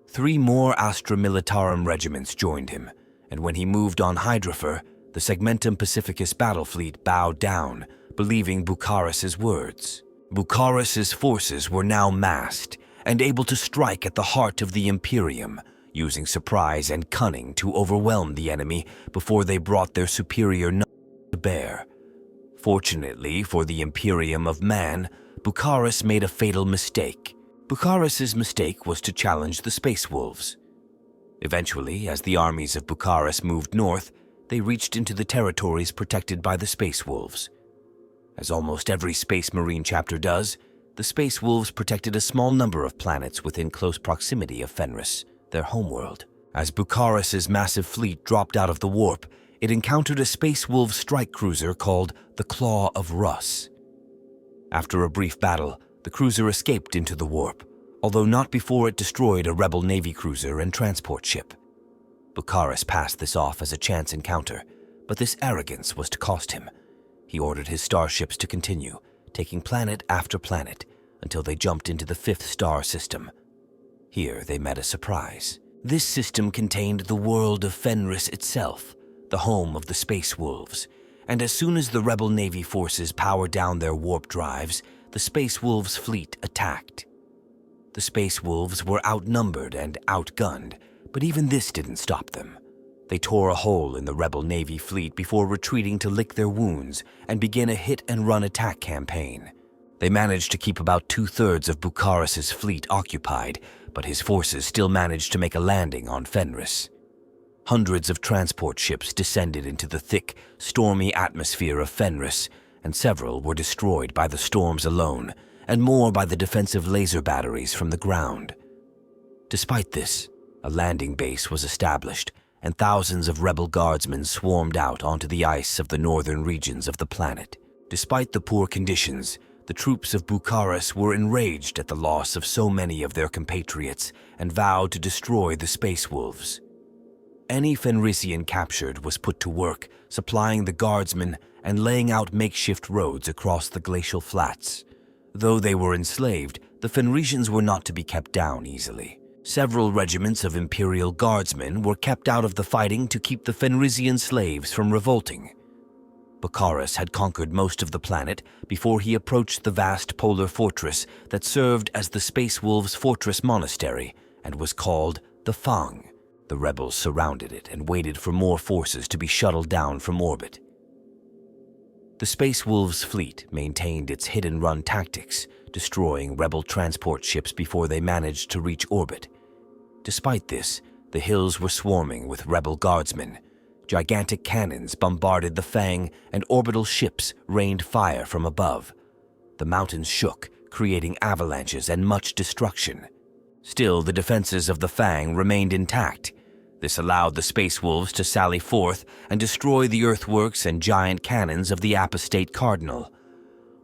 3 more Astra Militarum regiments joined him, and when he moved on Hydrafer, the Segmentum Pacificus battle fleet bowed down, believing Bucharis's words. Bucharis's forces were now massed and able to strike at the heart of the Imperium, using surprise and cunning to overwhelm the enemy before they brought their superior numbers to bear. Fortunately for the Imperium of Man, Bucharis made a fatal mistake. Bucharis's mistake was to challenge the Space Wolves. Eventually, as the armies of Bucharis moved north, they reached into the territories protected by the Space Wolves. As almost every Space Marine chapter does, the Space Wolves protected a small number of planets within close proximity of Fenris, their homeworld. As Bucharis's massive fleet dropped out of the warp, it encountered a Space Wolf strike cruiser called the Claw of Russ. After a brief battle, the cruiser escaped into the warp, although not before it destroyed a rebel Navy cruiser and transport ship. Bucharis passed this off as a chance encounter, but this arrogance was to cost him. He ordered his starships to continue, taking planet after planet, until they jumped into the 5th star system. Here they met a surprise. This system contained the world of Fenris itself, the home of the Space Wolves, and as soon as the rebel Navy forces powered down their warp drives, the Space Wolves' fleet attacked. The Space Wolves were outnumbered and outgunned, but even this didn't stop them. They tore a hole in the rebel Navy fleet before retreating to lick their wounds and begin a hit-and-run attack campaign. They managed to keep about 2/3 of Bucharis's fleet occupied, but his forces still managed to make a landing on Fenris. Hundreds of transport ships descended into the thick, stormy atmosphere of Fenris, and several were destroyed by the storms alone, and more by the defensive laser batteries from the ground. Despite this, a landing base was established, and thousands of rebel guardsmen swarmed out onto the ice of the northern regions of the planet. Despite the poor conditions, the troops of Bucharis were enraged at the loss of so many of their compatriots and vowed to destroy the Space Wolves. Any Fenrisian captured was put to work, supplying the guardsmen and laying out makeshift roads across the glacial flats. Though they were enslaved, the Fenrisians were not to be kept down easily. Several regiments of Imperial Guardsmen were kept out of the fighting to keep the Fenrisian slaves from revolting. Bucharis had conquered most of the planet before he approached the vast polar fortress that served as the Space Wolves' fortress monastery and was called the Fang. The rebels surrounded it and waited for more forces to be shuttled down from orbit. The Space Wolves' fleet maintained its hit-and-run tactics, destroying rebel transport ships before they managed to reach orbit. Despite this, the hills were swarming with rebel guardsmen. Gigantic cannons bombarded the Fang, and orbital ships rained fire from above. The mountains shook, creating avalanches and much destruction. Still, the defenses of the Fang remained intact. This allowed the Space Wolves to sally forth and destroy the earthworks and giant cannons of the Apostate Cardinal.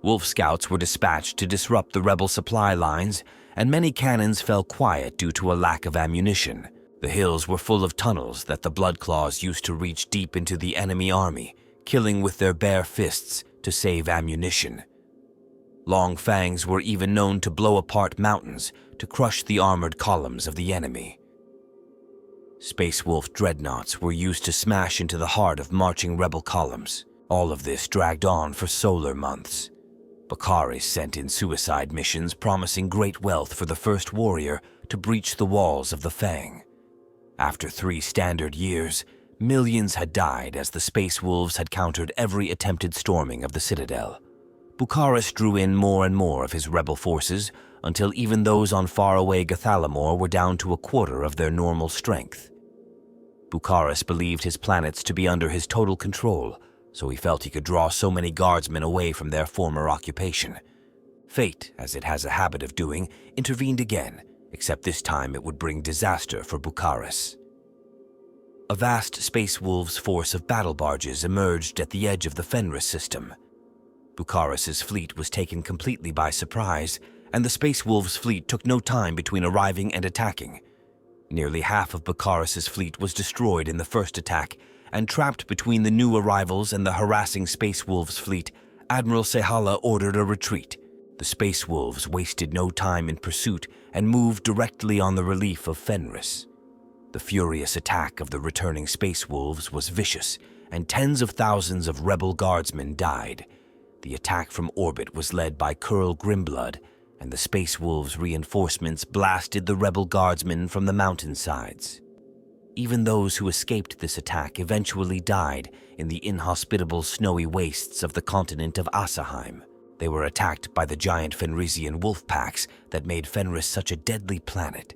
Wolf Scouts were dispatched to disrupt the rebel supply lines, and many cannons fell quiet due to a lack of ammunition. The hills were full of tunnels that the Bloodclaws used to reach deep into the enemy army, killing with their bare fists to save ammunition. Long fangs were even known to blow apart mountains to crush the armored columns of the enemy. Space Wolf dreadnoughts were used to smash into the heart of marching rebel columns. All of this dragged on for solar months. Bucharis sent in suicide missions promising great wealth for the first warrior to breach the walls of the Fang. After 3 standard years, millions had died as the Space Wolves had countered every attempted storming of the Citadel. Bucharis drew in more and more of his rebel forces until even those on faraway Gathalamor were down to a quarter of their normal strength. Bucharis believed his planets to be under his total control, so he felt he could draw so many guardsmen away from their former occupation. Fate, as it has a habit of doing, intervened again, except this time it would bring disaster for Bucharis. A vast Space Wolves force of battle barges emerged at the edge of the Fenris system. Bucharis's fleet was taken completely by surprise, and the Space Wolves' fleet took no time between arriving and attacking. Nearly half of Bucharis's fleet was destroyed in the first attack, and trapped between the new arrivals and the harassing Space Wolves' fleet, Admiral Sehala ordered a retreat. The Space Wolves wasted no time in pursuit and moved directly on the relief of Fenris. The furious attack of the returning Space Wolves was vicious, and tens of thousands of rebel guardsmen died. The attack from orbit was led by Curl Grimblood, and the Space Wolves' reinforcements blasted the rebel guardsmen from the mountainsides. Even those who escaped this attack eventually died in the inhospitable snowy wastes of the continent of Asaheim. They were attacked by the giant Fenrisian wolf packs that made Fenris such a deadly planet.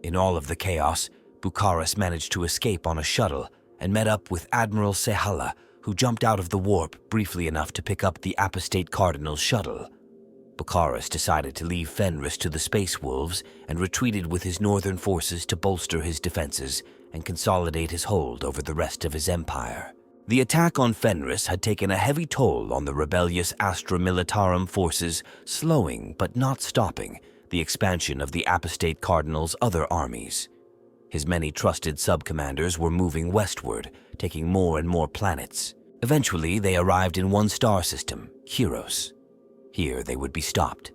In all of the chaos, Bucharis managed to escape on a shuttle and met up with Admiral Sehala, who jumped out of the warp briefly enough to pick up the Apostate Cardinal's shuttle. Bucharis decided to leave Fenris to the Space Wolves and retreated with his northern forces to bolster his defenses and consolidate his hold over the rest of his empire. The attack on Fenris had taken a heavy toll on the rebellious Astra Militarum forces, slowing but not stopping the expansion of the Apostate Cardinal's other armies. His many trusted sub-commanders were moving westward, taking more and more planets. Eventually, they arrived in one star system, Kyros. Here they would be stopped.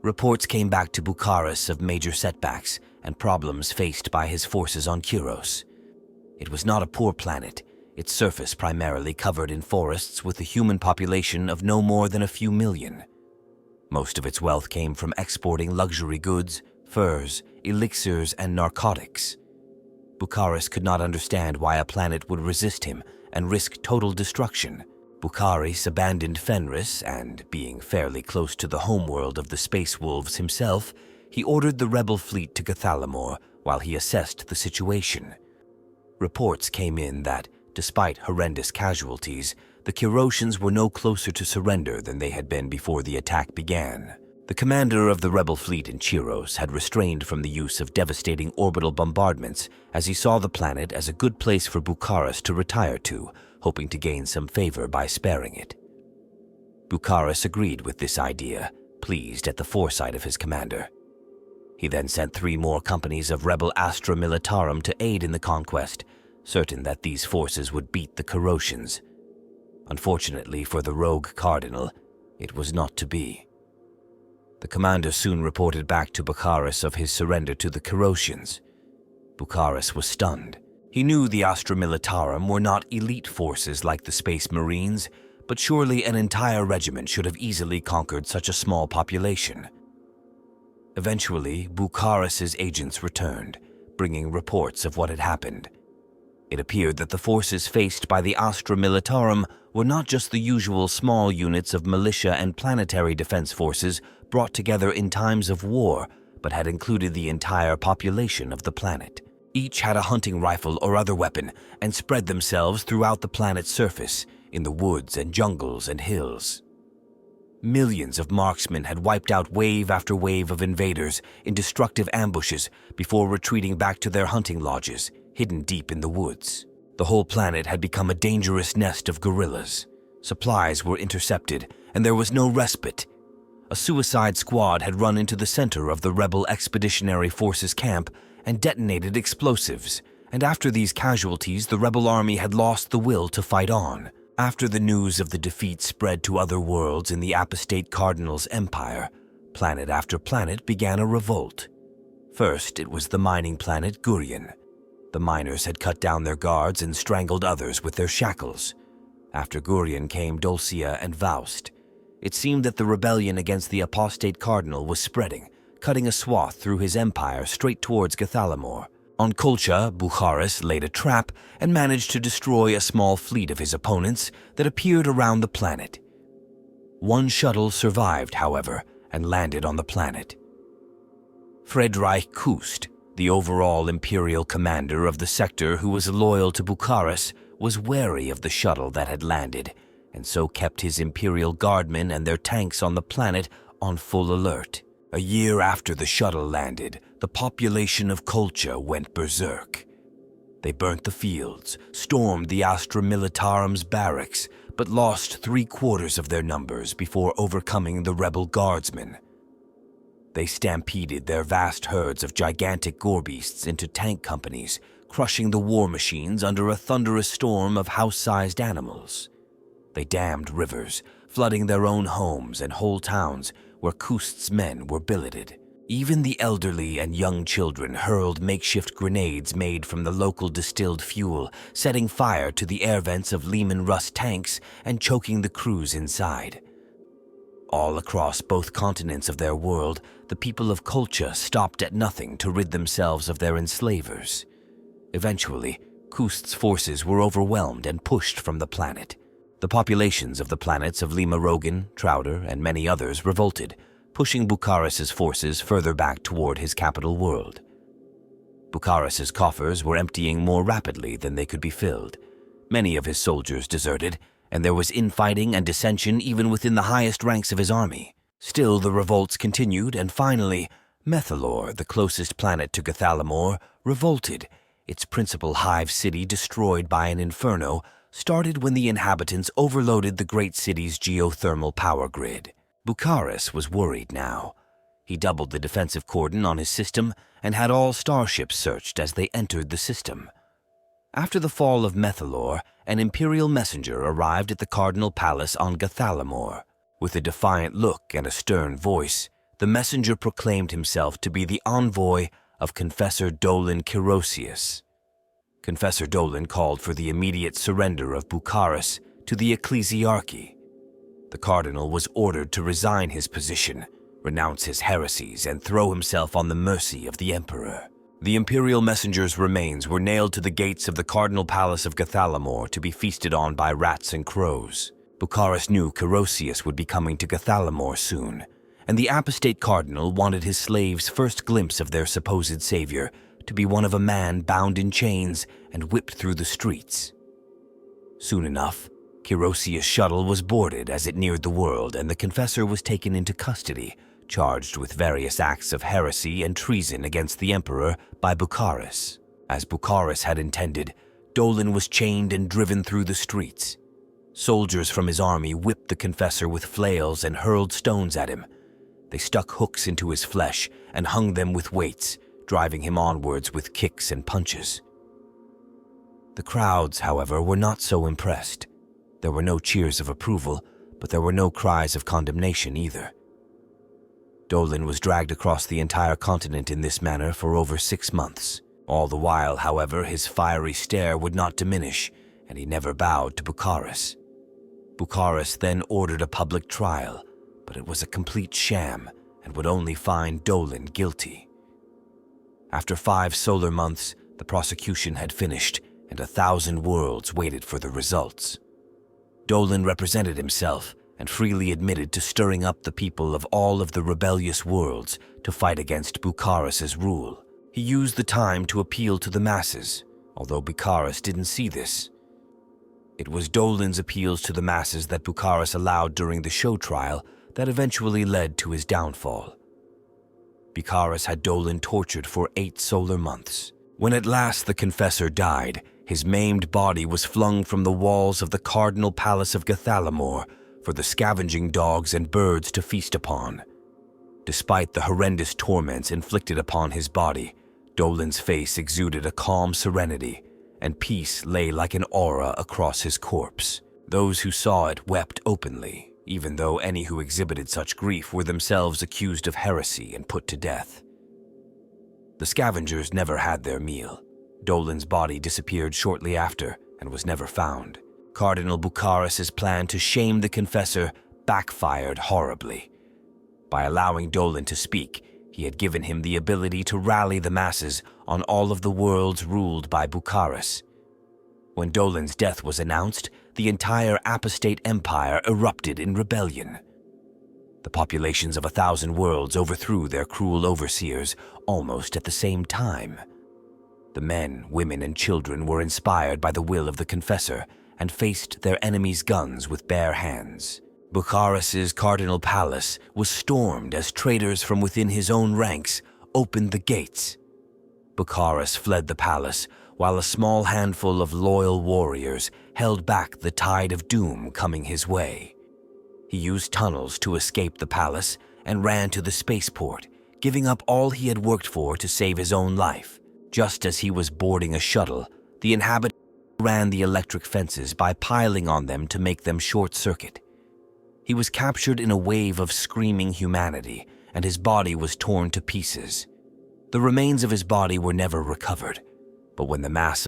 Reports came back to Bucharis of major setbacks and problems faced by his forces on Kyros. It was not a poor planet, its surface primarily covered in forests with a human population of no more than a few million. Most of its wealth came from exporting luxury goods, furs, elixirs, and narcotics. Bucharis could not understand why a planet would resist him and risk total destruction. Bucharis abandoned Fenris and, being fairly close to the homeworld of the Space Wolves himself, he ordered the rebel fleet to Gathalamor while he assessed the situation. Reports came in that, despite horrendous casualties, the Kyrosians were no closer to surrender than they had been before the attack began. The commander of the rebel fleet in Kyros had restrained from the use of devastating orbital bombardments as he saw the planet as a good place for Bucharis to retire to, hoping to gain some favor by sparing it. Bucharis agreed with this idea, pleased at the foresight of his commander. He then sent 3 more companies of rebel Astra Militarum to aid in the conquest, certain that these forces would beat the Kyrosians. Unfortunately for the rogue cardinal, it was not to be. The commander soon reported back to Bucharis of his surrender to the Kyrosians. Bucharis was stunned. He knew the Astra Militarum were not elite forces like the Space Marines, but surely an entire regiment should have easily conquered such a small population. Eventually, Bucharis's agents returned, bringing reports of what had happened. It appeared that the forces faced by the Astra Militarum were not just the usual small units of militia and planetary defense forces brought together in times of war, but had included the entire population of the planet. Each had a hunting rifle or other weapon and spread themselves throughout the planet's surface, in the woods and jungles and hills. Millions of marksmen had wiped out wave after wave of invaders in destructive ambushes before retreating back to their hunting lodges, hidden deep in the woods. The whole planet had become a dangerous nest of guerrillas. Supplies were intercepted, and there was no respite. A suicide squad had run into the center of the rebel expeditionary forces camp and detonated explosives, and after these casualties, the rebel army had lost the will to fight on. After the news of the defeat spread to other worlds in the apostate cardinal's empire, planet after planet began a revolt. First, it was the mining planet Gurion. The miners had cut down their guards and strangled others with their shackles. After Gurion came Dulcia and Vaust. It seemed that the rebellion against the apostate cardinal was spreading, cutting a swath through his empire straight towards Gathalamor. On Colcha, Bucharis laid a trap and managed to destroy a small fleet of his opponents that appeared around the planet. One shuttle survived, however, and landed on the planet. Friedrich Kust, the overall imperial commander of the sector who was loyal to Bucharis, was wary of the shuttle that had landed, and so kept his imperial guardmen and their tanks on the planet on full alert. A year after the shuttle landed, the population of Colcha went berserk. They burnt the fields, stormed the Astra Militarum's barracks, but lost 3/4 of their numbers before overcoming the rebel guardsmen. They stampeded their vast herds of gigantic gore-beasts into tank companies, crushing the war machines under a thunderous storm of house-sized animals. They dammed rivers, flooding their own homes and whole towns where Kust's men were billeted. Even the elderly and young children hurled makeshift grenades made from the local distilled fuel, setting fire to the air vents of Lehman Russ tanks and choking the crews inside. All across both continents of their world, the people of Colcha stopped at nothing to rid themselves of their enslavers. Eventually, Kust's forces were overwhelmed and pushed from the planet. The populations of the planets of Lima Rogan, Trouder, and many others revolted, pushing Bucharis's forces further back toward his capital world. Bucharis's coffers were emptying more rapidly than they could be filled. Many of his soldiers deserted, and there was infighting and dissension even within the highest ranks of his army. Still, the revolts continued, and finally, Methalor, the closest planet to Gathalamor, revolted, its principal hive city destroyed by an inferno, started when the inhabitants overloaded the great city's geothermal power grid. Bucharis was worried now. He doubled the defensive cordon on his system and had all starships searched as they entered the system. After the fall of Methalor, an imperial messenger arrived at the Cardinal Palace on Gathalamor. With a defiant look and a stern voice, the messenger proclaimed himself to be the envoy of Confessor Dolan Kirosius. Confessor Dolan called for the immediate surrender of Bucharis to the ecclesiarchy. The cardinal was ordered to resign his position, renounce his heresies, and throw himself on the mercy of the emperor. The imperial messenger's remains were nailed to the gates of the cardinal palace of Gathalamor to be feasted on by rats and crows. Bucharis knew Kirosius would be coming to Gathalamor soon, and the apostate cardinal wanted his slaves' first glimpse of their supposed savior to be one of a man bound in chains and whipped through the streets. Soon enough, Kirosius' shuttle was boarded as it neared the world, and the confessor was taken into custody, charged with various acts of heresy and treason against the emperor by Bucharis. As Bucharis had intended, Dolan was chained and driven through the streets. Soldiers from his army whipped the confessor with flails and hurled stones at him. They stuck hooks into his flesh and hung them with weights, driving him onwards with kicks and punches. The crowds, however, were not so impressed. There were no cheers of approval, but there were no cries of condemnation either. Dolan was dragged across the entire continent in this manner for over 6 months. All the while, however, his fiery stare would not diminish, and he never bowed to Bucharis. Bucharis then ordered a public trial, but it was a complete sham and would only find Dolan guilty. After 5 solar months, the prosecution had finished, and 1,000 worlds waited for the results. Dolan represented himself and freely admitted to stirring up the people of all of the rebellious worlds to fight against Bucharis' rule. He used the time to appeal to the masses, although Bucharis didn't see this. It was Dolan's appeals to the masses that Bucharis allowed during the show trial that eventually led to his downfall. Bucharis had Dolan tortured for 8 solar months. When at last the Confessor died, his maimed body was flung from the walls of the Cardinal Palace of Gathalamor for the scavenging dogs and birds to feast upon. Despite the horrendous torments inflicted upon his body, Dolan's face exuded a calm serenity, and peace lay like an aura across his corpse. Those who saw it wept openly, even though any who exhibited such grief were themselves accused of heresy and put to death. The scavengers never had their meal. Dolan's body disappeared shortly after and was never found. Cardinal Bucharis' plan to shame the Confessor backfired horribly. By allowing Dolan to speak, he had given him the ability to rally the masses on all of the worlds ruled by Bucharis. When Dolan's death was announced, the entire apostate empire erupted in rebellion. The populations of 1,000 worlds overthrew their cruel overseers almost at the same time. The men, women, and children were inspired by the will of the Confessor and faced their enemies' guns with bare hands. Bucharis' Cardinal Palace was stormed as traitors from within his own ranks opened the gates. Bucharis fled the palace while a small handful of loyal warriors held back the tide of doom coming his way. He used tunnels to escape the palace and ran to the spaceport, giving up all he had worked for to save his own life. Just as he was boarding a shuttle, the inhabitants ran the electric fences by piling on them to make them short-circuit. He was captured in a wave of screaming humanity, and his body was torn to pieces. The remains of his body were never recovered, but when the mass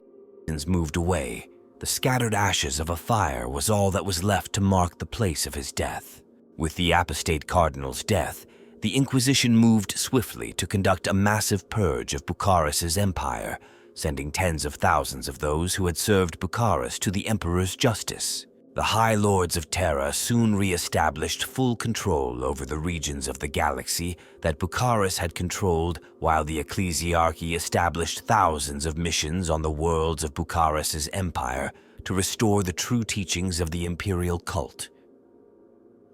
moved away, the scattered ashes of a fire was all that was left to mark the place of his death. With the apostate cardinal's death, the Inquisition moved swiftly to conduct a massive purge of Bucharis' empire, sending tens of thousands of those who had served Bucharis to the Emperor's justice. The High Lords of Terra soon re-established full control over the regions of the galaxy that Bucharis had controlled, while the Ecclesiarchy established thousands of missions on the worlds of Bucharis' empire to restore the true teachings of the imperial cult.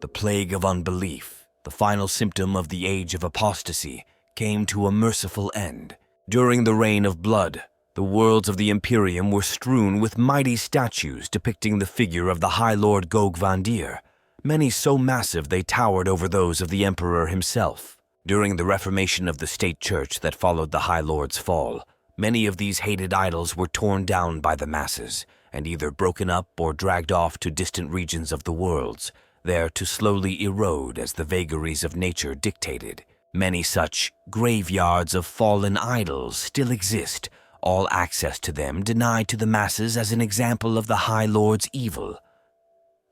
The plague of unbelief, the final symptom of the age of apostasy, came to a merciful end. During the Reign of Blood, the worlds of the Imperium were strewn with mighty statues depicting the figure of the High Lord Goge Vandire, many so massive they towered over those of the Emperor himself. During the Reformation of the State Church that followed the High Lord's fall, many of these hated idols were torn down by the masses and either broken up or dragged off to distant regions of the worlds, there to slowly erode as the vagaries of nature dictated. Many such graveyards of fallen idols still exist, all access to them denied to the masses as an example of the High Lord's evil.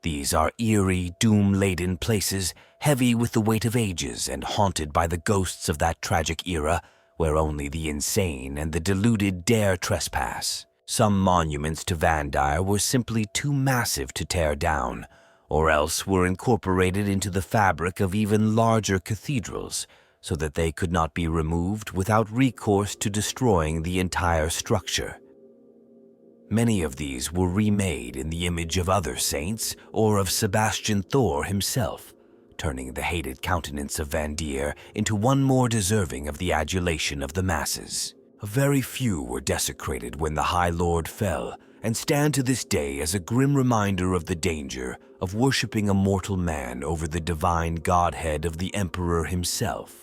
These are eerie, doom-laden places, heavy with the weight of ages and haunted by the ghosts of that tragic era where only the insane and the deluded dare trespass. Some monuments to Vandire were simply too massive to tear down, or else were incorporated into the fabric of even larger cathedrals, so that they could not be removed without recourse to destroying the entire structure. Many of these were remade in the image of other saints or of Sebastian Thor himself, turning the hated countenance of Vandire into one more deserving of the adulation of the masses. A very few were desecrated when the High Lord fell, and stand to this day as a grim reminder of the danger of worshipping a mortal man over the divine godhead of the Emperor himself.